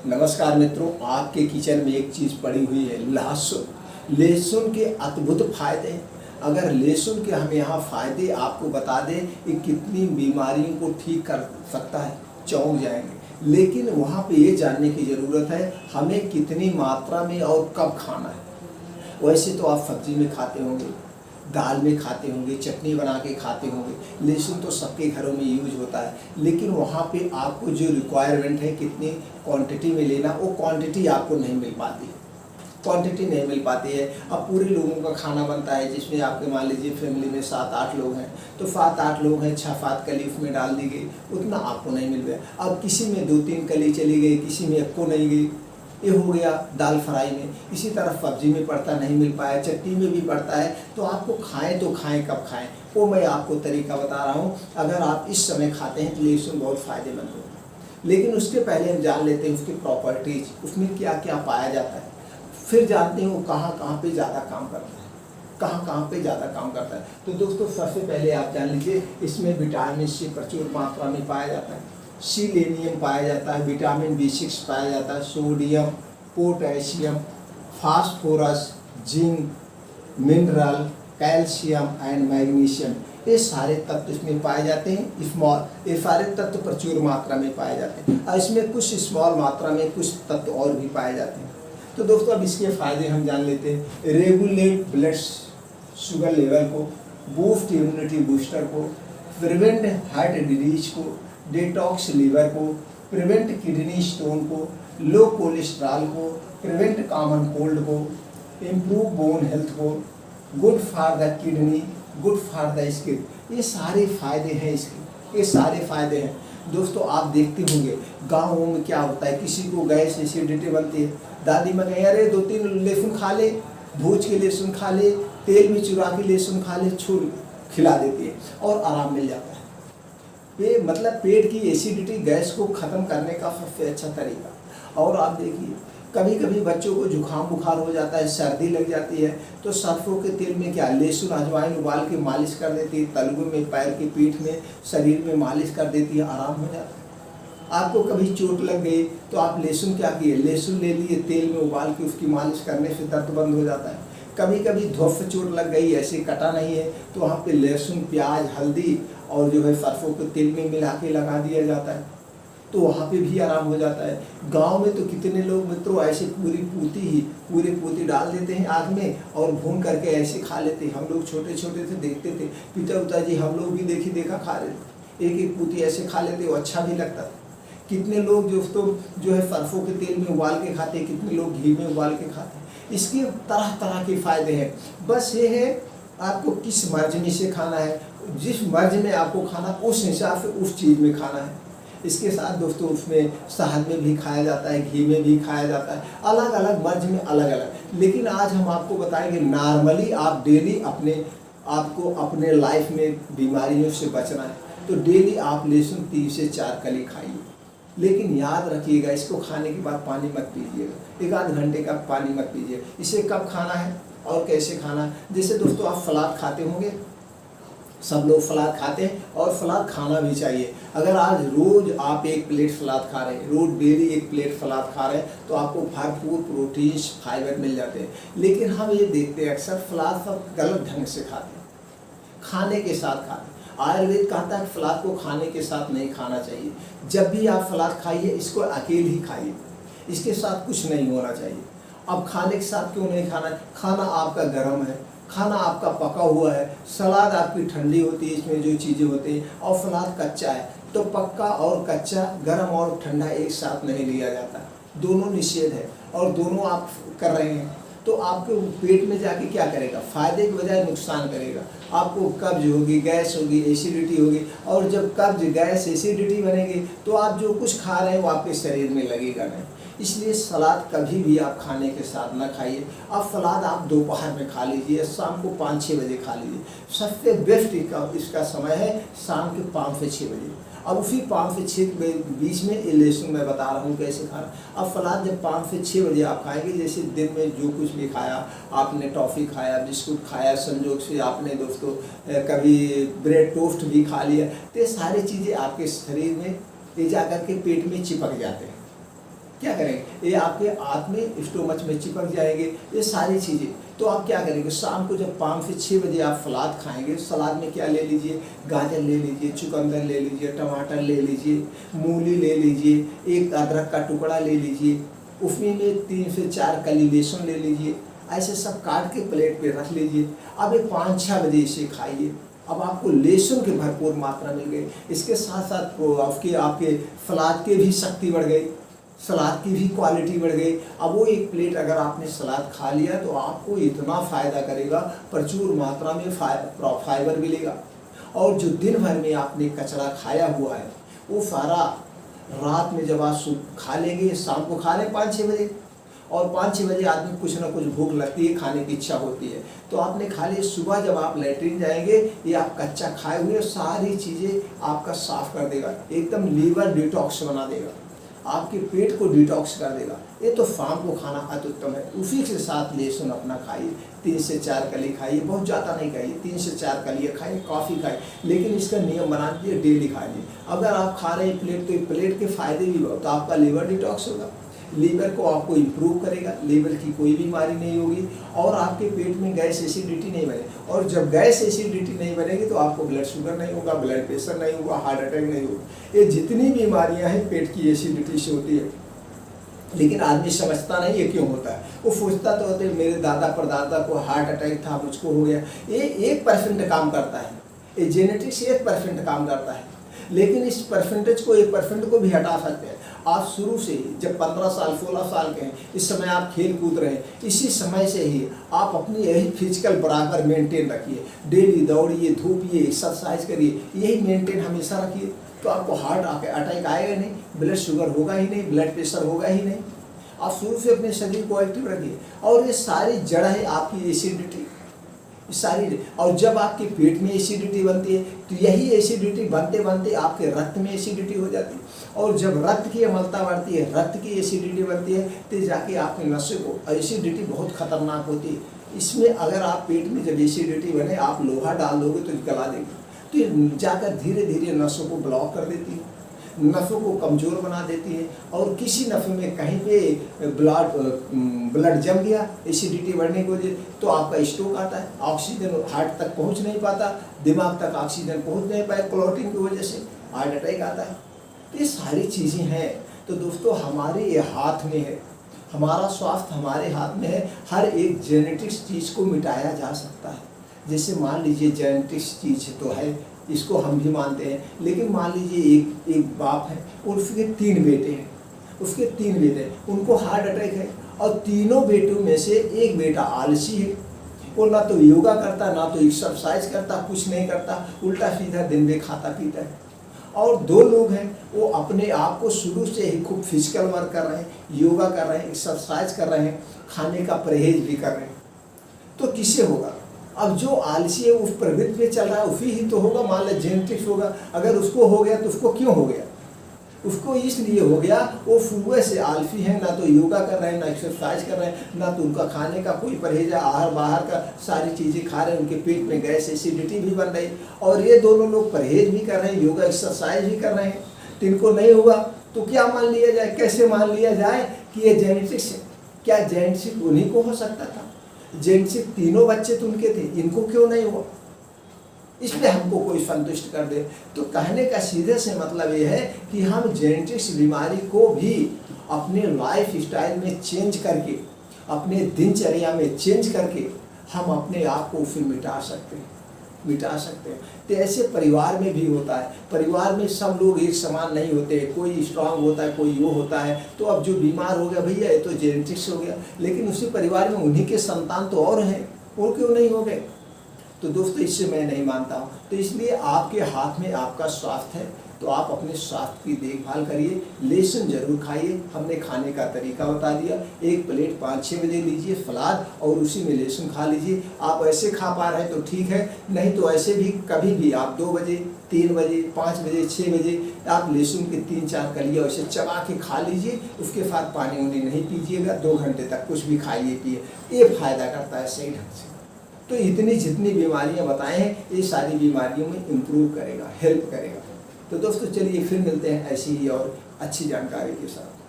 नमस्कार मित्रों, आपके किचन में एक चीज़ पड़ी हुई है, लहसुन। लहसुन के अद्भुत फायदे हैं। अगर लहसुन के हम यहाँ फायदे आपको बता दें कि कितनी बीमारियों को ठीक कर सकता है, चौंक जाएंगे। लेकिन वहाँ पे ये जानने की ज़रूरत है हमें कितनी मात्रा में और कब खाना है। वैसे तो आप सब्जी में खाते होंगे, दाल में खाते होंगे, चटनी बना के खाते होंगे। लहसुन तो सबके घरों में यूज होता है, लेकिन वहाँ पे आपको जो रिक्वायरमेंट है कितनी क्वांटिटी में लेना, वो क्वांटिटी आपको नहीं मिल पाती है। अब पूरे लोगों का खाना बनता है जिसमें आपके मान लीजिए फैमिली में 7-8 लोग हैं, तो 7-8 लोग हैं, 6-7 कली उसमें डाल दी गई, उतना आपको नहीं मिल गया। अब किसी में 2-3 कली चली गई, किसी में एक को नहीं गई, ये हो गया दाल फ्राई में। इसी तरह सब्जी में पड़ता नहीं मिल पाया, चटनी में भी पड़ता है, तो आपको खाएं तो खाएं कब खाएं, वो मैं आपको तरीका बता रहा हूँ। अगर आप इस समय खाते हैं तो लहसुन बहुत फ़ायदेमंद होगा। लेकिन उसके पहले हम जान लेते हैं उसकी प्रॉपर्टीज, उसमें क्या क्या पाया जाता है, फिर जानते हैं वो कहाँ कहाँ पे ज़्यादा काम करता है। तो दोस्तों, सबसे पहले आप जान लीजिए इसमें विटामिन सी प्रचुर मात्रा में पाया जाता है, सेलेनियम पाया जाता है, विटामिन B6 पाया जाता है, sodium, potassium, phosphorus, zinc, mineral, calcium and magnesium, ये सारे तत्व इसमें पाए जाते हैं। ये सारे तत्व प्रचुर मात्रा में पाए जाते हैं और इसमें कुछ स्मॉल मात्रा में कुछ तत्व और भी पाए जाते हैं। तो दोस्तों, अब इसके फायदे हम जान लेते हैं। रेगुलेट ब्लड शुगर लेवल को, बूस्ट इम्यूनिटी बूस्टर को, प्रिवेंट हार्ट डिजीज को, डिटॉक्स लीवर को, प्रिवेंट किडनी स्टोन को, लो कोलेस्ट्रॉल को, प्रिवेंट कॉमन कोल्ड को, इम्प्रूव बोन हेल्थ को, good for the kidney, good for the skin. ये सारे फायदे हैं इसके, ये सारे फायदे हैं। दोस्तों, आप देखते होंगे गाँवों में क्या होता है, किसी को गैस एसिडिटी बनती है, दादी माँ कहें अरे 2-3 लहसुन खा ले, भूज के लहसुन खा ले, तेल में चुरा के लहसुन खा ले, छूल खिला देती है और आराम मिल जाता है। ये मतलब पेट की एसिडिटी, गैस को ख़त्म करने का सबसे अच्छा तरीका। और आप देखिए कभी कभी बच्चों को जुकाम बुखार हो जाता है, सर्दी लग जाती है, तो सरसों के तेल में क्या लहसुन अजवाइन उबाल के मालिश कर देती है, तलवों में, पैर की पीठ में, शरीर में मालिश कर देती है, आराम हो जाता है। आपको कभी चोट लग गई तो आप लहसुन क्या किए, लहसुन ले लिए, तेल में उबाल के उसकी मालिश करने से दर्द बंद हो जाता है। कभी कभी धुफ्फ चोट लग गई, ऐसे कटा नहीं है, तो वहाँ पे लहसुन, प्याज, हल्दी और जो है सरसों के तेल में मिला के लगा दिया जाता है, तो वहाँ पे भी आराम हो जाता है। गांव में तो कितने लोग मित्रों ऐसे पूरी पूती डाल देते हैं आग में और भून करके ऐसे खा लेते हैं। हम लोग छोटे छोटे थे, देखते थे, पिताजी हम लोग भी देखा खा रहे थे, एक एक पूती ऐसे खा लेते, वो अच्छा भी लगता था। कितने लोग दोस्तों जो है सरसों के तेल में उबाल के खाते हैं, कितने लोग घी में उबाल के खाते हैं। इसके तरह तरह के फायदे हैं। बस ये है आपको किस मर्ज में से खाना है, जिस मर्ज में आपको खाना उस हिसाब से उस चीज़ में खाना है। इसके साथ दोस्तों उसमें शहद में भी खाया जाता है, घी में भी खाया जाता है, अलग अलग मर्ज में अलग अलग। लेकिन आज हम आपको बताएंगे नॉर्मली आप डेली आपको अपने लाइफ में बीमारियों से बचना है, तो डेली आप लहसुन 3 से 4 कली खाइए। लेकिन याद रखिएगा, इसको खाने के बाद पानी मत पीजिएगा, 1 आध घंटे का पानी मत पीजिए। इसे कब खाना है और कैसे खाना है, जैसे दोस्तों आप सलाद खाते होंगे, सब लोग सलाद खाते हैं और सलाद खाना भी चाहिए। अगर आज रोज़ आप 1 प्लेट सलाद खा रहे हैं, रोज़ डेली 1 प्लेट सलाद खा रहे हैं, तो आपको भरपूर प्रोटीन, फाइबर मिल जाते हैं। लेकिन हम ये देखते हैं अक्सर सलाद सब गलत ढंग से खाते हैं, खाने के साथ खाते हैं। आयुर्वेद कहता है सलाद को खाने के साथ नहीं खाना चाहिए। जब भी आप सलाद खाइए, इसको अकेले ही खाइए, इसके साथ कुछ नहीं होना चाहिए। अब खाने के साथ क्यों नहीं खाना है, खाना आपका गर्म है, खाना आपका पका हुआ है, सलाद आपकी ठंडी होती है, इसमें जो चीज़ें होती हैं, और सलाद कच्चा है, तो पक्का और कच्चा, गर्म और ठंडा एक साथ नहीं लिया जाता, दोनों निषेध है। और दोनों आप कर रहे हैं तो आपके पेट में जाके क्या करेगा, फायदे के बजाय नुकसान करेगा। आपको कब्ज होगी, गैस होगी, एसिडिटी होगी, और जब कब्ज, गैस, एसिडिटी बनेगी तो आप जो कुछ खा रहे हैं वो आपके शरीर में लगेगा नहीं। इसलिए सलाद कभी भी आप खाने के साथ ना खाइए। अब सलाद आप दोपहर में खा लीजिए, शाम को 5-6 बजे खा लीजिए। सबसे बेस्ट इसका समय है शाम के 5 से 6 बजे। अब उसी 5 से 6 के बीच में ये लहसुन मैं बता रहा हूँ कैसे खाना। अब सलाद जब 5 से 6 बजे आप खाएंगे, जैसे दिन में जो कुछ भी खाया, आपने टॉफ़ी खाया, बिस्कुट खाया, संजोग से आपने दोस्तों कभी ब्रेड टोस्ट भी खा लिया, तो ये सारी चीज़ें आपके शरीर में ले जा कर के पेट में चिपक जाते हैं। क्या करेंगे, ये आपके हाथ में स्टोमच में चिपक जाएंगे ये सारी चीज़ें। तो आप क्या करेंगे, शाम को जब 5 से 6 बजे आप सलाद खाएंगे, सलाद में क्या ले लीजिए, गाजर ले लीजिए, चुकंदर ले लीजिए, टमाटर ले लीजिए, मूली ले लीजिए, एक अदरक का टुकड़ा ले लीजिए, उसमें 3 से 4 कली लहसुन ले लीजिए, ऐसे सब काट के प्लेट पे रख लीजिए। अब एक 5-6 बजे इसे खाइए। अब आपको लहसुन की भरपूर मात्रा मिल गई, इसके साथ साथ आपके सलाद की भी शक्ति बढ़ गई, सलाद की भी क्वालिटी बढ़ गई। अब वो एक प्लेट अगर आपने सलाद खा लिया तो आपको इतना फ़ायदा करेगा, प्रचुर मात्रा में फाइबर मिलेगा। और जो दिन भर में आपने कचरा खाया हुआ है वो सारा रात में जब आप खा लेंगे, शाम को खा लें 5-6 बजे, और 5-6 बजे आदमी कुछ ना कुछ भूख लगती है, खाने की इच्छा होती है, तो आपने खा लिया। सुबह जब आप लेटरिन जाएंगे, ये आप कच्चा खाए हुए सारी चीज़ें आपका साफ कर देगा, एकदम लीवर डिटॉक्स बना देगा, आपके पेट को डिटॉक्स कर देगा। ये तो शाम को खाना अति उत्तम है। उसी के साथ लहसुन अपना खाइए, 3 से 4 कली खाइए, बहुत ज़्यादा नहीं खाइए, 3 से 4 कलियाँ खाइए, कॉफ़ी खाइए, लेकिन इसका नियम बना दीजिए, डेली खाइए। अगर आप खा रहे हैं प्लेट तो प्लेट के फायदे भी बहुत, तो आपका लीवर डिटॉक्स होगा, लीवर को आपको इम्प्रूव करेगा, लीवर की कोई बीमारी नहीं होगी, और आपके पेट में गैस एसिडिटी नहीं बने। और जब गैस एसिडिटी नहीं बनेगी तो आपको ब्लड शुगर नहीं होगा, ब्लड प्रेशर नहीं होगा, हार्ट अटैक नहीं होगा। ये जितनी बीमारियां हैं पेट की एसिडिटी से होती है, लेकिन आदमी समझता नहीं ये क्यों होता है। वो सोचता तो होते मेरे दादा परदादा को हार्ट अटैक था, मुझको हो गया। ये 1% काम करता है, ये जेनेटिक्स 1% काम करता है, लेकिन इस परसेंटेज को 1% को भी हटा सकते हैं। आप शुरू से ही जब 15 साल 16 साल के हैं, इस समय आप खेल कूद रहे हैं, इसी समय से ही आप अपनी यही फिजिकल बराबर मेंटेन रखिए, डेली दौड़िए, धूपिए, एक्सरसाइज करिए, यही मेंटेन हमेशा रखिए, तो आपको हार्ट अटैक आएगा नहीं, ब्लड शुगर होगा ही नहीं, ब्लड प्रेशर होगा ही नहीं। आप शुरू से अपने शरीर को एक्टिव रखिए। और ये सारी जड़ है आपकी एसिडिटी सारी। और जब आपके पेट में एसिडिटी बनती है तो यही एसिडिटी बनते बनते आपके रक्त में एसिडिटी हो जाती है, और जब रक्त की अम्लता बढ़ती है, रक्त की एसिडिटी बनती है, तो जाके आपके नसों को एसिडिटी बहुत खतरनाक होती है। इसमें अगर आप पेट में जब एसिडिटी बने, आप लोहा डाल दोगे तो गला देगी, तो ये जाकर धीरे धीरे नसों को ब्लॉक कर देती है, नसों को कमज़ोर बना देती है, और किसी नस में कहीं पे ब्लड जम गया एसिडिटी बढ़ने की वजह, तो आपका स्ट्रोक आता है, ऑक्सीजन हार्ट तक पहुंच नहीं पाता, दिमाग तक ऑक्सीजन पहुंच नहीं पाए, क्लॉटिंग की वजह से हार्ट अटैक आता है। तो ये सारी चीज़ें हैं। तो दोस्तों हमारे ये हाथ में है, हमारा स्वास्थ्य हमारे हाथ में है। हर एक जेनेटिक्स चीज़ को मिटाया जा सकता है। जैसे मान लीजिए जेनेटिक्स चीज़ तो है, इसको हम भी मानते हैं, लेकिन मान लीजिए एक बाप है, उसके 3 बेटे हैं, उसके 3 बेटे हैं, उनको हार्ट अटैक है, और तीनों बेटों में से एक बेटा आलसी है, वो ना तो योगा करता, ना तो एक्सरसाइज करता, कुछ नहीं करता, उल्टा सीधा दिन में खाता पीता है। और 2 लोग हैं, वो अपने आप को शुरू से ही खूब फिजिकल वर्क कर रहे हैं, योगा कर रहे हैं, एक्सरसाइज कर रहे हैं, खाने का परहेज भी कर रहे हैं। तो किससे होगा? अब जो आलसी है उस प्रवृत्ति पे चल रहा है, उसी ही तो होगा। मान लो जेनेटिक्स होगा, अगर उसको हो गया तो उसको क्यों हो गया? उसको इसलिए हो गया, वो सुबह से आलसी है, ना तो योगा कर रहे हैं, ना एक्सरसाइज कर रहे हैं, ना तो उनका खाने का कोई परहेज है, आहार बाहर का सारी चीज़ें खा रहे हैं, उनके पेट में गैस एसिडिटी भी बन रही। और ये दोनों लोग परहेज भी कर रहे हैं, योगा एक्सरसाइज भी कर रहे हैं, तो इनको नहीं होगा। तो क्या मान लिया जाए, कैसे मान लिया जाए कि ये जेनेटिक्स है? क्या जेनेटिक्स उन्हीं को हो सकता था? जेनेटिक्स तीनों बच्चे तो उनके थे, इनको क्यों नहीं हुआ? इसलिए हमको कोई संतुष्ट कर दे। तो कहने का सीधे से मतलब ये है कि हम जेनेटिक्स बीमारी को भी अपने लाइफ स्टाइल में चेंज करके, अपने दिनचर्या में चेंज करके हम अपने आप को उसे मिटा सकते हैं। तो ऐसे परिवार में भी होता है। परिवार में सब लोग एक समान नहीं होते, कोई स्ट्रांग होता है, कोई वो होता है। तो अब जो बीमार हो गया भैया, ये तो जेनेटिक्स हो गया, लेकिन उसी परिवार में उन्हीं के संतान तो और हैं, वो क्यों नहीं हो गए? तो दोस्तों इससे मैं नहीं मानता हूँ। तो इसलिए आपके हाथ में आपका स्वास्थ्य है, तो आप अपने स्वास्थ्य की देखभाल करिए। लहसुन जरूर खाइए, हमने खाने का तरीका बता दिया। एक प्लेट 5-6 बजे लीजिए सलाद, और उसी में लहसुन खा लीजिए। आप ऐसे खा पा रहे हैं तो ठीक है, नहीं तो ऐसे भी कभी भी आप 2 बजे, 3 बजे, 5 बजे, 6 बजे आप लहसुन के 3-4 कलियाँ ऐसे चबा के खा लीजिए। उसके बाद पानी वानी नहीं पीजिएगा, 2 घंटे तक कुछ भी खाइए पिए, ये फायदा करता है सही ढंग से। तो इतनी जितनी बीमारियां बताएं हैं, ये सारी बीमारियों में इम्प्रूव करेगा, हेल्प करेगा। तो दोस्तों चलिए फिर मिलते हैं ऐसी ही और अच्छी जानकारी के साथ।